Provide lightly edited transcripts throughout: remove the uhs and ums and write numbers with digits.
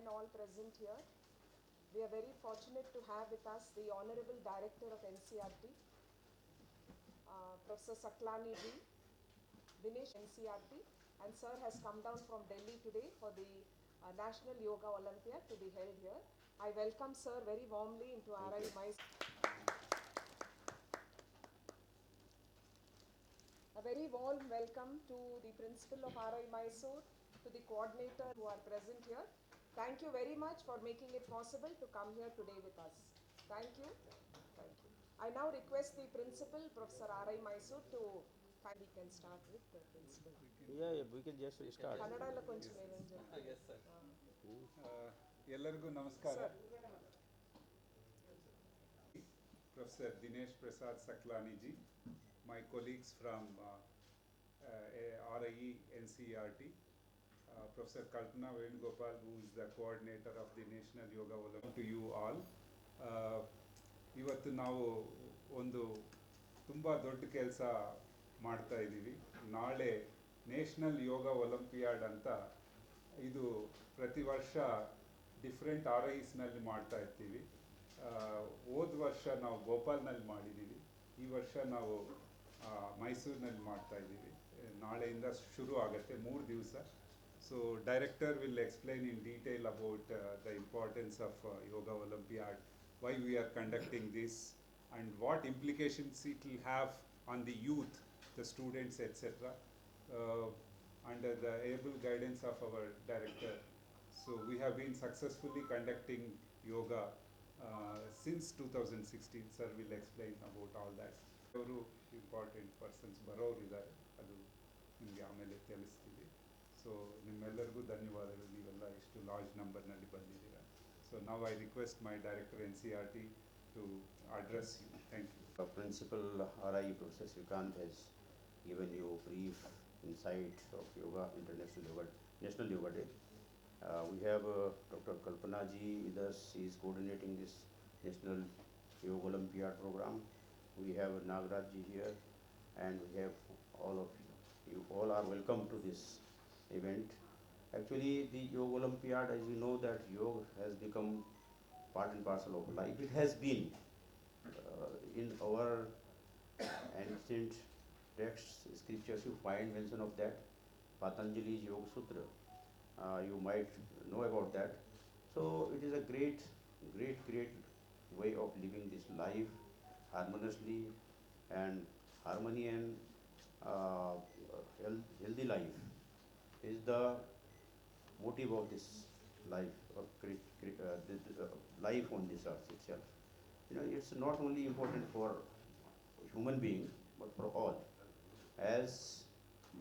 and all present here. We are very fortunate to have with us the Honorable Director of NCRT, Professor Saklani Ji, Dinesh NCRT, and sir has come down from Delhi today for the National Yoga Olympiad to be held here. I welcome sir very warmly into RI Mysore. A very warm welcome to the principal of RI Mysore, to the coordinator who are present here. Thank you very much for making it possible to come here today with us. Thank you. Thank you. I now request the principal, Professor RI Mysore, to we can start with the principal. Yeah, we can just start. ಕನ್ನಡಲ್ಲ ಕೊಂಚ ಮೇಲಂಜ ಎಲ್ಲರಿಗೂ ನಮಸ್ಕಾರ. Sir Professor Dinesh Prasad Saklani ji, my colleagues from RIE NCERT, Professor Kalpana Venugopal, who is the coordinator of the National Yoga Olympiad, to you all. ಇವತ್ತು ನಾವು ಒಂದು ತುಂಬ ದೊಡ್ಡ ಕೆಲಸ ಮಾಡ್ತಾ ಇದ್ದೀವಿ. ನಾಳೆ ನ್ಯಾಷನಲ್ ಯೋಗ ಒಲಿಂಪಿಯಾಡ್ ಅಂತ, ಇದು ಪ್ರತಿ ವರ್ಷ ಡಿಫ್ರೆಂಟ್ RIEಸ್ನಲ್ಲಿ ಮಾಡ್ತಾ ಇರ್ತೀವಿ. ಹೋದ ವರ್ಷ ನಾವು ಭೋಪಾಲ್ನಲ್ಲಿ ಮಾಡಿದ್ದೀವಿ, ಈ ವರ್ಷ ನಾವು ಮೈಸೂರಿನಲ್ಲಿ ಮಾಡ್ತಾ ಇದ್ದೀವಿ. ನಾಳೆಯಿಂದ ಶುರು ಆಗುತ್ತೆ, 3 ದಿವಸ. So director will explain in detail about the importance of yoga olympiad, why we are conducting this, and what implications it will have on the youth, the students, etc., under the able guidance of our director. So we have been successfully conducting yoga since 2016. Sir will explain about all that. ಅವರು important persons ಬರೋರು ಇದ್ದಾರೆ, ಅದು ನಿಮಗೆ ಆಮೇಲೆ ತಿಳಿಸ್ತೀವಿ. So ನಿಮ್ಮೆಲ್ಲರಿಗೂ ಧನ್ಯವಾದಗಳು, ನೀವೆಲ್ಲ ಇಷ್ಟು ಲಾರ್ಜ್ ನಂಬರ್ನಲ್ಲಿ ಬಂದಿದ್ದೀರಾ. So now I request my director NCERT to address you. Thank you. Principal RIE Professor Srikant has given you brief insight of yoga, National Yoga Day. We have Dr. Kalpana ji with us. She is coordinating this National Yoga Olympiad program. We have Nagaraj ji here, and we have all of you. You all are welcome to this event. Actually, the Yoga Olympiad, as you know, that yoga has become part and parcel of life. It has been in our ancient texts, scriptures, you find mention of that. Patanjali's Yoga Sutra, you might know about that. So it is a great way of living this life harmoniously, and harmony and healthy life is the motive of this life, or life on this earth itself. You know, it's not only important for human being, but for all. As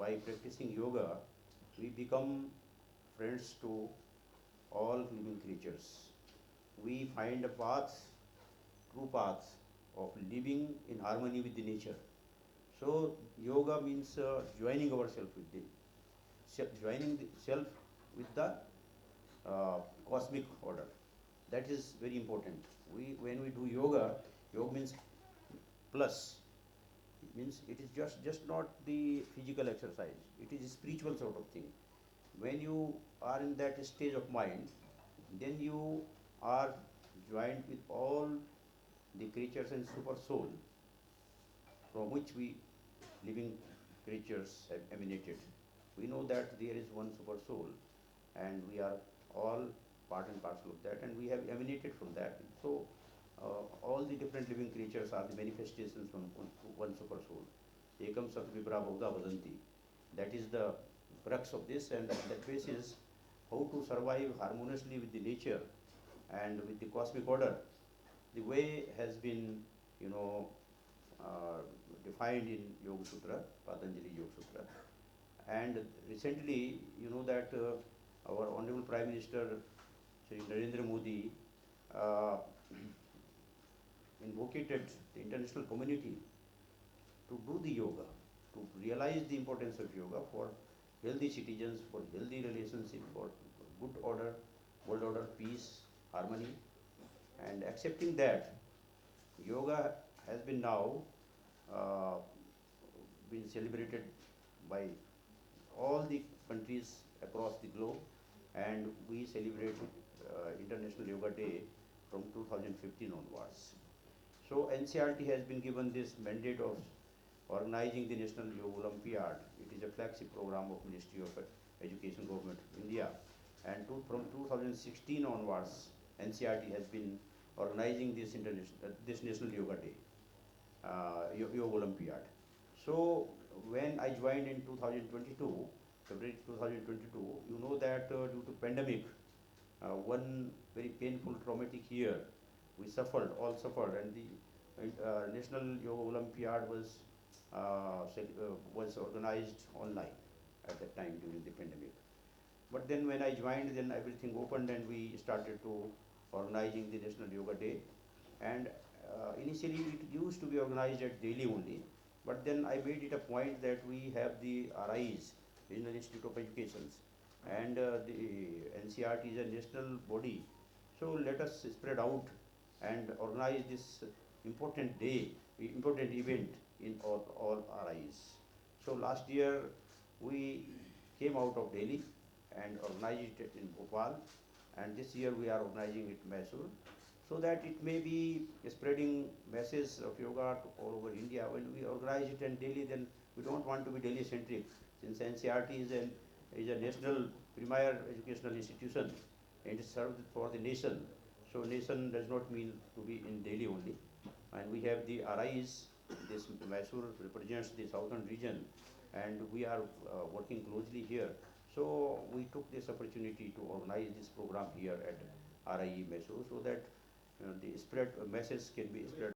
by practicing yoga, we become friends to all living creatures. We find a path, true path of living in harmony with the nature. So yoga means joining ourselves with the joining the self with the cosmic order. That is very important. When we do yoga means plus. It means it is just not the physical exercise. It is a spiritual sort of thing. When you are in that stage of mind, then you are joined with all the creatures and super soul from which we living creatures have emanated. We know that there is one super soul, and we are all part and parcel of that, and we have emanated from that. So all the different living creatures are the manifestations from one super soul. Ekam sat vibra bhuta vadanti. That is the crux of this, and that basis how to survive harmoniously with the nature and with the cosmic order. The way has been, defined in Yoga Sutra, Patanjali Yoga Sutra. And recently, you know that our Honorable Prime Minister, Shri Narendra Modi, invocated the international community to do the yoga, to realize the importance of yoga for healthy citizens, for healthy relationship, for good order, world order, peace, harmony. And accepting that, yoga has been now been celebrated by all the countries across the globe, and we celebrate International Yoga Day from 2015 onwards. So NCRT has been given this mandate of organizing the National Yoga Olympiad. It is a flagship program of Ministry of Education, Government of India. And from 2016 onwards, NCRT has been organizing this National Yoga Day, Yoga Olympiad. So when I joined in 2022, February 2022, you know that due to pandemic, one very painful traumatic year, we suffered, all suffered, and the National Yoga Olympiad was organized online at that time during the pandemic. But then when I joined, then everything opened and we started to organizing the National Yoga Day. And initially it used to be organized at Delhi only, but then I made it a point that we have the RIs, Regional Institute of Education, and the NCRT is a national body. So let us spread out and organize this important day, important event in all RIs. So last year we came out of Delhi and organized it in Bhopal, and this year we are organizing it in Mysore, so that it may be spreading message of yoga to all over India. When we organize it in Delhi, then we don't want to be Delhi centric, since NCRT is a national premier educational institution and it serves for the nation. So nation does not mean to be in Delhi only. And we have the RIs, this Mysore represents the southern region, and we are working closely here. So we took this opportunity to organize this program here at RIE Mysore, so that the spread message can be spread